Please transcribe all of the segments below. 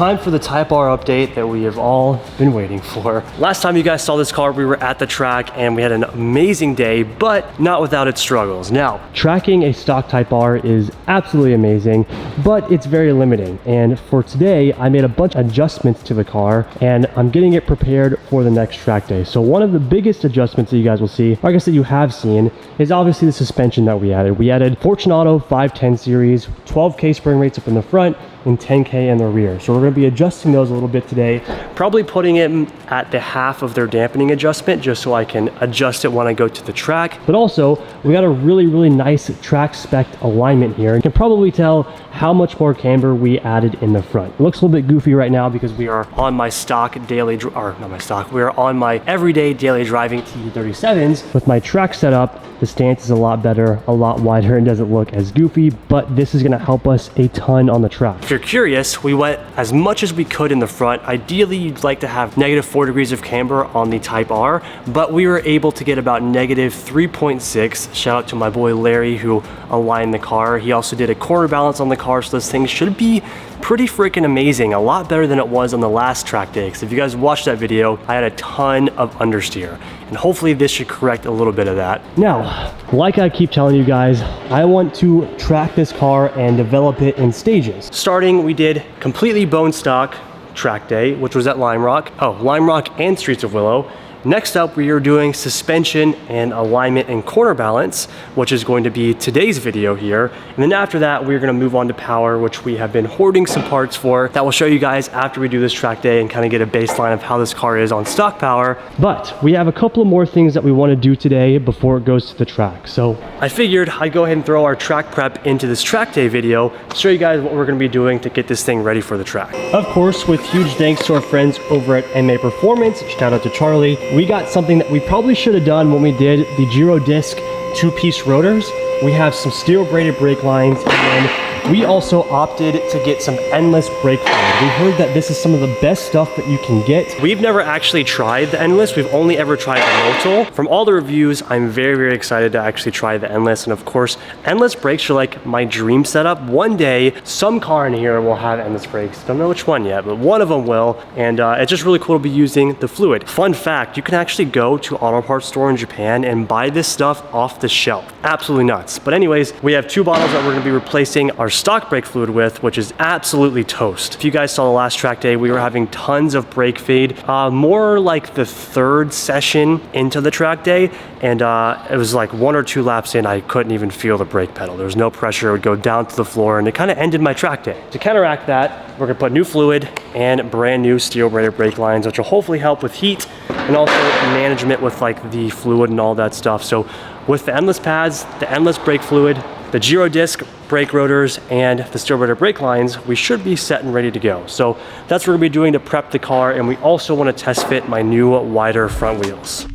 time for the Type R update that we have all been waiting for. Last time you guys saw this car, we were at the track and we had an amazing day, but not without its struggles. Now, tracking a stock Type R is absolutely amazing, but it's very limiting. And for today, I made a bunch of adjustments to the car and I'm getting it prepared for the next track day. So one of the biggest adjustments that you guys will see, or I guess that you have seen, is obviously the suspension that we added. We added Fortunato 510 series, 12K spring rates up in the front, and 10K in the rear. So we're gonna be adjusting those a little bit today, probably putting it at the half of their dampening adjustment just so I can adjust it when I go to the track. But also, we got a really nice track spec alignment here. You can probably tell how much more camber we added in the front. It looks a little bit goofy right now because we are on my stock daily, or not my stock, we are on my everyday daily driving TD37s. With my track setup, the stance is a lot better, a lot wider, and doesn't look as goofy, but this is gonna help us a ton on the track. If you're curious, we went as much as we could in the front. Ideally, you'd like to have -4 degrees of camber on the Type R, but we were able to get about -3.6. Shout out to my boy Larry who aligned the car. He also did a corner balance on the car, so this thing should be pretty freaking amazing, a lot better than it was on the last track day. Because if you guys watched that video, I had a ton of understeer, and hopefully this should correct a little bit of that. Now, like I keep telling you guys, I want to track this car and develop it in stages. Starting, we did completely bone stock track day, which was at Lime Rock and Streets of Willow. Next up, we are doing suspension and alignment and corner balance, which is going to be today's video here. And then after that, we're gonna move on to power, which we have been hoarding some parts for. That will show you guys after we do this track day and kind of get a baseline of how this car is on stock power. But we have a couple of more things that we wanna do today before it goes to the track. So I figured I'd go ahead and throw our track prep into this track day video to show you guys what we're gonna be doing to get this thing ready for the track. Of course, with huge thanks to our friends over at APR Performance, shout out to Charlie. We got something that we probably should have done when we did the Giro disc 2-piece rotors. We have some steel braided brake lines, and we also opted to get some endless brake fluid. We heard that this is some of the best stuff that you can get. We've never actually tried the endless. We've only ever tried the Motul. From all the reviews, I'm very excited to actually try the endless. And of course, endless brakes are like my dream setup. One day, some car in here will have endless brakes. Don't know which one yet, but one of them will. And it's just really cool to be using the fluid. Fun fact, you can actually go to auto parts store in Japan and buy this stuff off the shelf. Absolutely nuts. But anyways, we have 2 bottles that we're gonna be replacing our stock brake fluid with, which is absolutely toast. If you guys saw the last track day, we were having tons of brake fade, more like the 3rd session into the track day, and it was like 1 or 2 laps in, I couldn't even feel the brake pedal. There was no pressure, it would go down to the floor, and it kind of ended my track day. To counteract that, we're gonna put new fluid and brand new steel braided brake lines, which will hopefully help with heat and also management with like the fluid and all that stuff. So with the endless pads, the endless brake fluid, the Giro disc brake rotors, and the steel braided brake lines, we should be set and ready to go. So that's what we're gonna be doing to prep the car, and we also wanna test fit my new wider front wheels.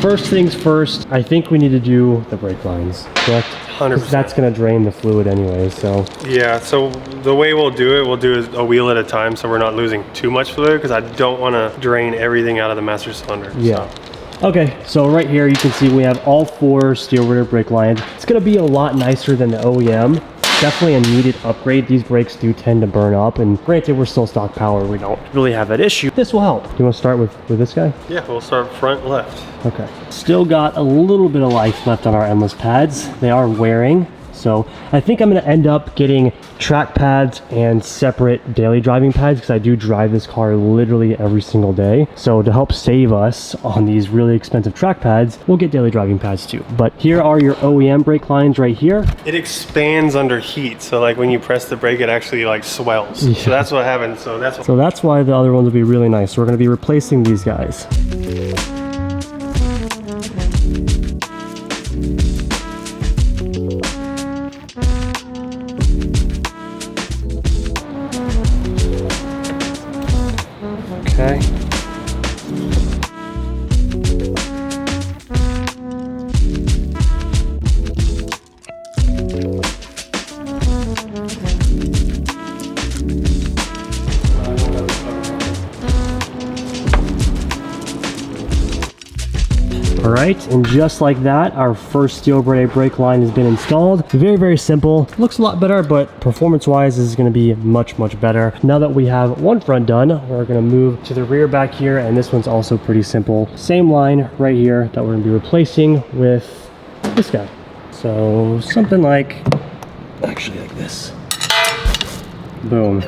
First things first, I think we need to do the brake lines, correct? 100%. That's gonna drain the fluid anyway, so. Yeah, so the way we'll do it a wheel at a time so we're not losing too much fluid, because I don't wanna drain everything out of the master cylinder. Yeah. So. Okay, so right here you can see we have all 4 steel braided brake lines. It's gonna be a lot nicer than the OEM. Definitely a needed upgrade. These brakes do tend to burn up, and granted we're still stock power, we don't really have that issue. This will help. Do you want to start with this guy? Yeah, we'll start front left. Okay. Still got a little bit of life left on our endless pads. They are wearing. So I think I'm gonna end up getting track pads and separate daily driving pads because I do drive this car literally every single day. So to help save us on these really expensive track pads, we'll get daily driving pads too. But here are your OEM brake lines right here. It expands under heat. So like when you press the brake, it actually like swells. Yeah. So that's what happens. So that's why the other ones will be really nice. So we're gonna be replacing these guys. Okay. right, and just like that, our first steel braided brake line has been installed. Very, very simple. Looks a lot better, but performance-wise, this is gonna be much, much better. Now that we have one front done, we're gonna move to the rear back here, and this one's also pretty simple. Same line right here that we're gonna be replacing with this guy. So something like, actually like this. Boom.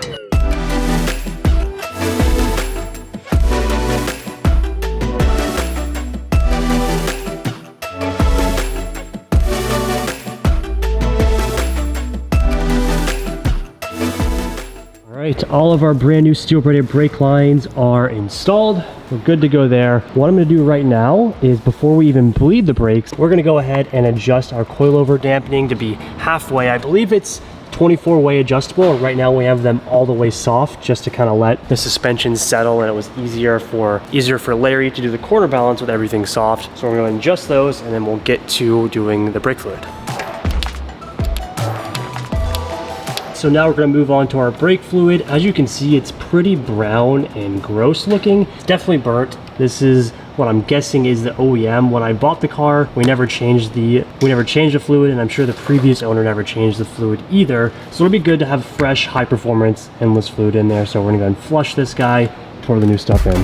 All of our brand new steel braided brake lines are installed. We're good to go there. What I'm going to do right now is, before we even bleed the brakes, we're going to go ahead and adjust our coilover dampening to be halfway. I believe it's 24-way adjustable, and right now we have them all the way soft just to kind of let the suspension settle, and it was easier for Larry to do the corner balance with everything soft. So we're going to adjust those, and then we'll get to doing the brake fluid. So now we're going to move on to our brake fluid. As you can see, it's pretty brown and gross looking. It's definitely burnt. This is what I'm guessing is the OEM. When I bought the car, we never changed the fluid, and I'm sure the previous owner never changed the fluid either. So it'll be good to have fresh, high performance, endless fluid in there. So we're going to go and flush this guy, pour the new stuff in.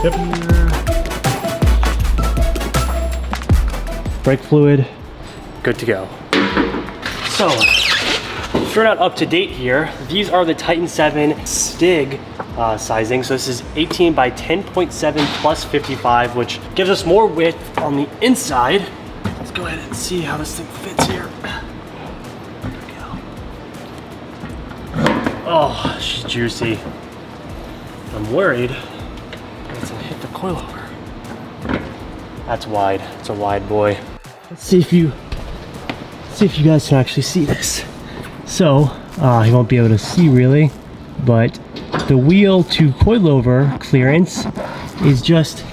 Yep. Brake fluid, good to go. So, if you're not up to date here, these are the Titan 7 Stig sizing. So this is 18 by 10.7 plus 55, which gives us more width on the inside. Let's go ahead and see how this thing fits here. There we go. Oh, she's juicy. I'm worried it's gonna hit the coilover. That's wide. It's a wide boy. Let's see if you guys can actually see this. So you won't be able to see really, but the wheel to coilover clearance is just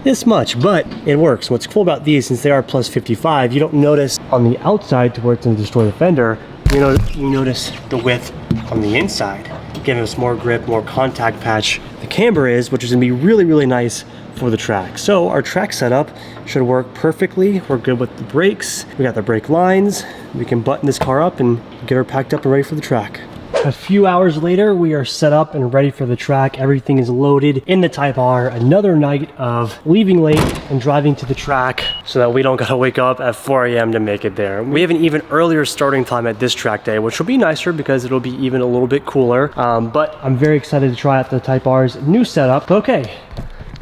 this much, but it works. What's cool about these, since they are plus 55, you don't notice on the outside to where it's going to destroy the fender. You notice the width on the inside, giving us more grip, more contact patch. The camber is, which is going to be really, really nice for the track. So our track setup should work perfectly. We're good with the brakes. We got the brake lines. We can button this car up and get her packed up and ready for the track. A few hours later, we are set up and ready for the track. Everything is loaded in the Type R. Another night of leaving late and driving to the track so that we don't gotta wake up at 4 a.m. to make it there. We have an even earlier starting time at this track day, which will be nicer because it'll be even a little bit cooler. But I'm very excited to try out the Type R's new setup. Okay,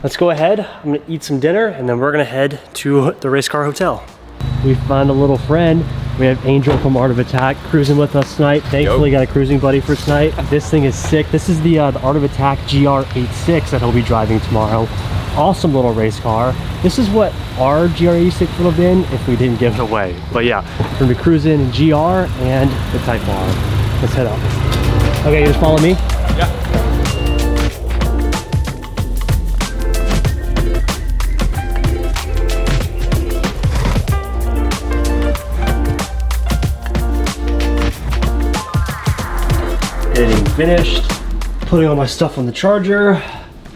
let's go ahead. I'm gonna eat some dinner and then we're gonna head to the race car hotel. We found a little friend. We have Angel from Art of Attack cruising with us tonight. Thankfully, got a cruising buddy for tonight. This thing is sick. This is the Art of Attack GR86 that he'll be driving tomorrow. Awesome little race car. This is what our GR86 would have been if we didn't give it away. But yeah, we're gonna be cruising in GR and the Type R. Let's head up. Okay, you just follow me? Yeah. Getting finished, putting all my stuff on the charger,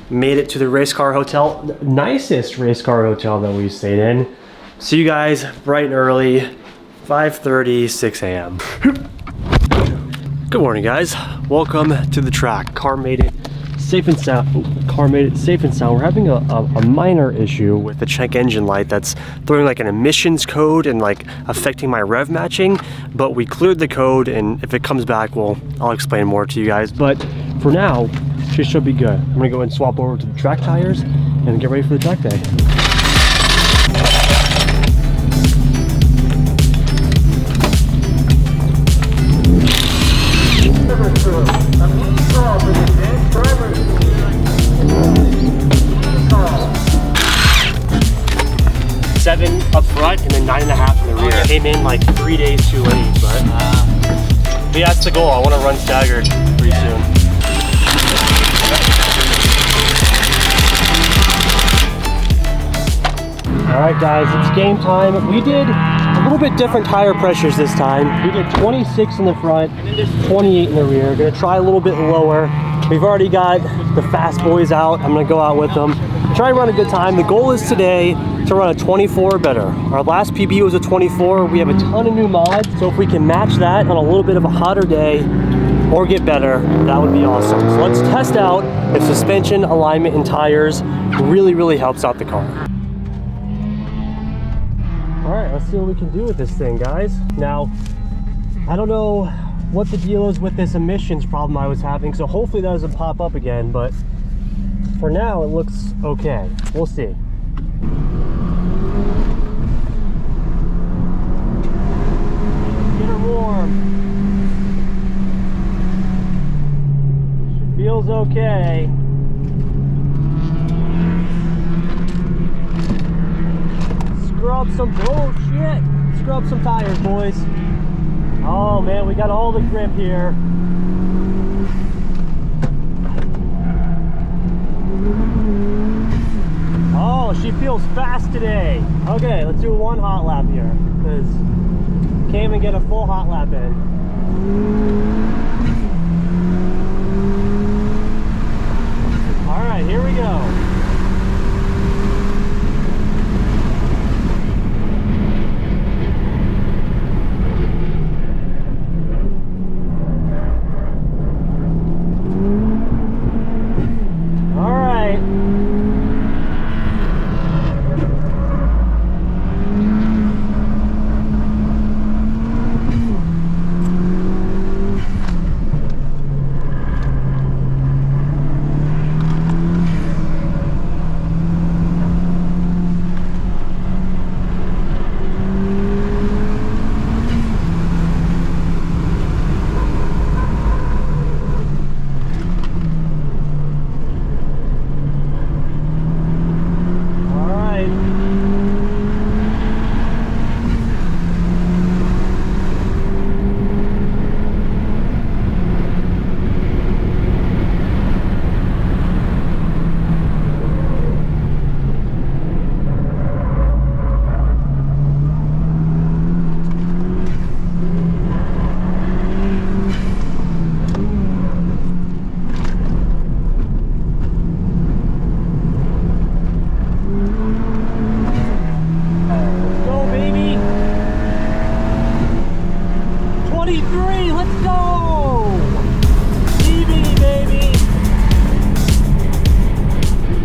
made it to the race car hotel, the nicest race car hotel that we stayed in. See you guys bright and early, 5:30, 6 a.m. Good morning, guys. Welcome to the track. Car made it safe and sound. Car made it safe and sound. We're having a minor issue with the check engine light that's throwing like an emissions code and like affecting my rev matching, but we cleared the code, and if it comes back, I'll explain more to you guys. But for now, she should be good. I'm gonna go and swap over to the track tires and get ready for the track day. Seven up front and then 9.5 in the rear. Came in like 3 days too late, but yeah, that's the goal. I want to run staggered pretty soon. All right, guys, it's game time. We did a little bit different tire pressures this time. We did 26 in the front, 28 in the rear. Gonna try a little bit lower. We've already got the fast boys out. I'm gonna go out with them, try and run a good time. The goal is today to run a 24 or better. Our last PB was a 24. We have a ton of new mods, so if we can match that on a little bit of a hotter day or get better, that would be awesome. So let's test out if suspension, alignment, and tires really helps out the car. All right, let's see what we can do with this thing, guys. Now, I don't know what the deal is with this emissions problem I was having, so hopefully that doesn't pop up again, but for now it looks okay. We'll see. Get her warm. She feels okay. Scrub some, oh shit! Scrub some tires, boys. Oh man, we got all the grip here. Oh, she feels fast today. Okay, let's do one hot lap here, because can't even get a full hot lap in. All right, here we go.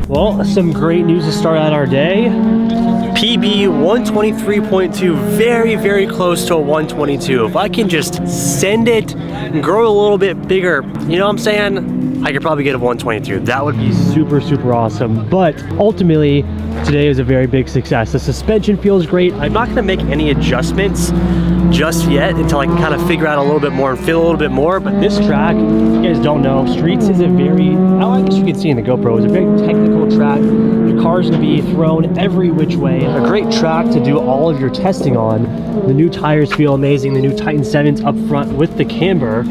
Well, some great news to start out our day. PB 123.2, very close to a 122. If I can just send it and grow a little bit bigger, you know what I'm saying? I could probably get a 122. That would be super awesome. But ultimately, today is a very big success. The suspension feels great. I'm not gonna make any adjustments just yet until I can kind of figure out a little bit more and feel a little bit more. But this track, if you guys don't know, Streets is a very, I guess you can see in the GoPro, it's a very technical track. Your car's gonna be thrown every which way. A great track to do all of your testing on. The new tires feel amazing. The new Titan 7s up front with the camber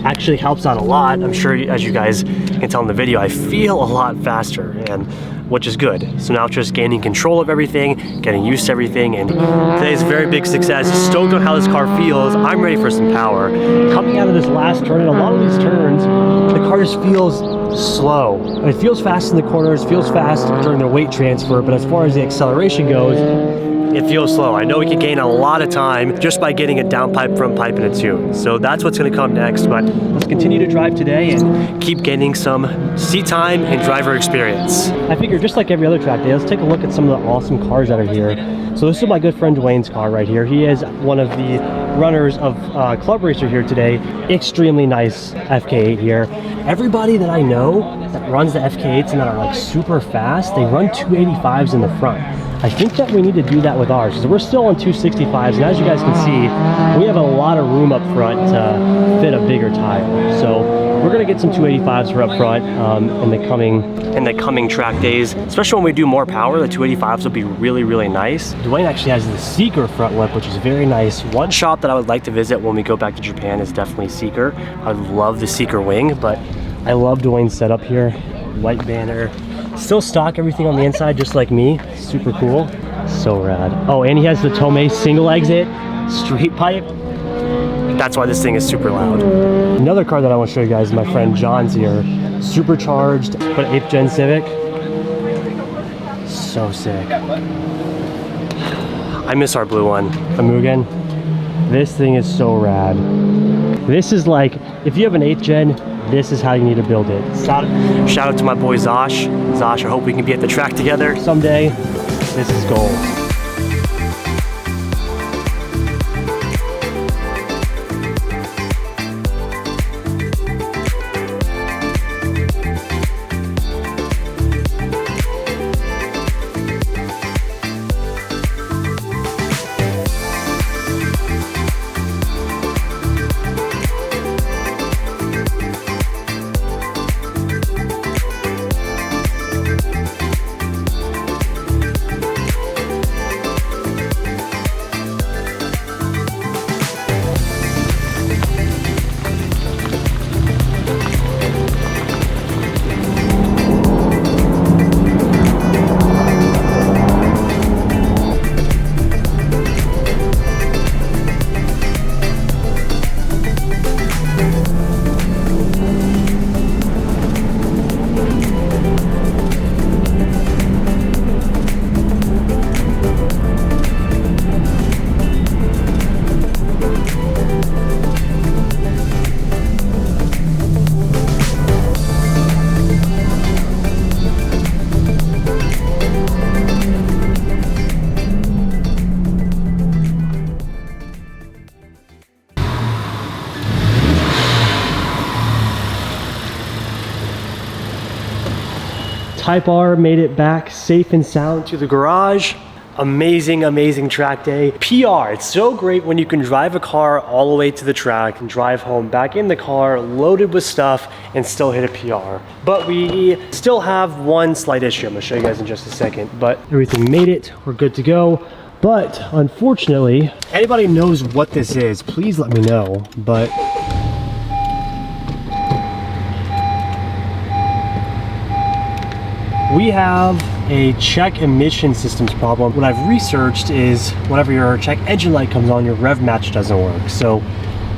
actually helps out a lot. I'm sure, as you guys can tell in the video, I feel a lot faster, and which is good. So now it's just gaining control of everything, getting used to everything, and today's a very big success. Stoked on how this car feels. I'm ready for some power. Coming out of this last turn, and a lot of these turns, the car just feels slow. It feels fast in the corners, feels fast during the weight transfer, but as far as the acceleration goes, it feels slow. I know we can gain a lot of time just by getting a downpipe, front pipe, and a tune. So that's what's gonna come next, but let's continue to drive today and keep gaining some seat time and driver experience. I figure just like every other track day, let's take a look at some of the awesome cars that are here. So this is my good friend Dwayne's car right here. He is one of the runners of Club Racer here today. Extremely nice FK8 here. Everybody that I know that runs the FK8s and that are like super fast, they run 285s in the front. I think that we need to do that with ours. So we're still on 265s, and as you guys can see, we have a lot of room up front to fit a bigger tire. So we're gonna get some 285s for up front in the coming track days. Especially when we do more power, the 285s will be really nice. Dwayne actually has the Seeker front lip, which is very nice. One shop that I would like to visit when we go back to Japan is definitely Seeker. I love the Seeker wing, but I love Dwayne's setup here. White banner. Still stock everything on the inside, just like me. Super cool. So rad. Oh, and he has the Tomei single exit street pipe. That's why this thing is super loud. Another car that I want to show you guys is my friend John's here. Supercharged, but 8th gen Civic. So sick. I miss our blue one, the Mugen. This thing is so rad. This is like, if you have an 8th gen, this is how you need to build it. Shout out to my boy Zosh. Zosh, I hope we can be at the track together someday. This is gold. Type R made it back safe and sound to the garage. Amazing, amazing track day. PR, it's so great when you can drive a car all the way to the track and drive home back in the car loaded with stuff and still hit a PR. But we still have one slight issue. I'm gonna show you guys in just a second, but everything made it, we're good to go. But unfortunately, anybody knows what this is, please let me know. But we have a check emission systems problem. What I've researched is whenever your check engine light comes on, your rev match doesn't work. So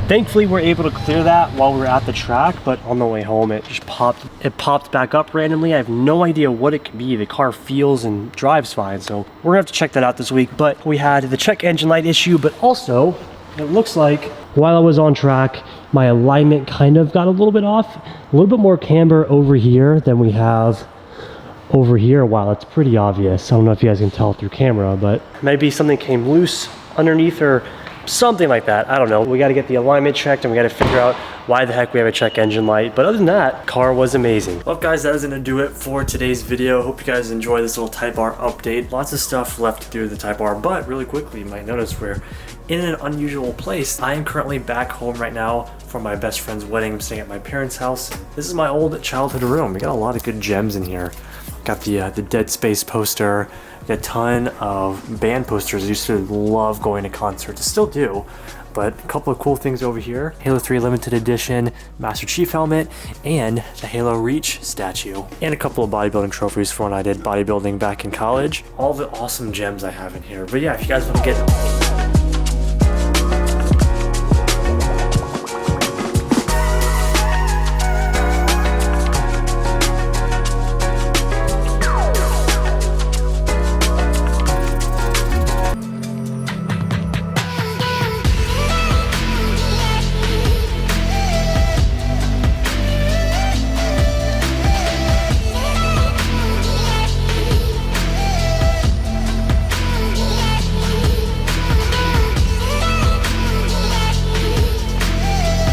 thankfully we're able to clear that while we were at the track, but on the way home it just popped back up randomly. I have no idea what it could be. The car feels and drives fine, so we're gonna have to check that out this week. But we had the check engine light issue, but also it looks like while I was on track, my alignment kind of got a little bit off, a little bit more camber over here than we have over here. Wow, it's pretty obvious. I don't know if you guys can tell through camera, but maybe something came loose underneath or something like that. I don't know. We got to get the alignment checked and we got to figure out why the heck we have a check engine light. But other than that, car was amazing. Well guys, that is gonna do it for today's video. Hope you guys enjoy this little Type R update. Lots of stuff left to do with the Type R, but really quickly, you might notice we're in an unusual place. I am currently back home right now for my best friend's wedding. I'm staying at my parents' house. This is my old childhood room. We got a lot of good gems in here. Got the Dead Space poster. Got a ton of band posters. I used to love going to concerts. I still do. But a couple of cool things over here. Halo 3 limited edition Master Chief helmet and the Halo Reach statue. And a couple of bodybuilding trophies for when I did bodybuilding back in college. All the awesome gems I have in here. But yeah, if you guys want to get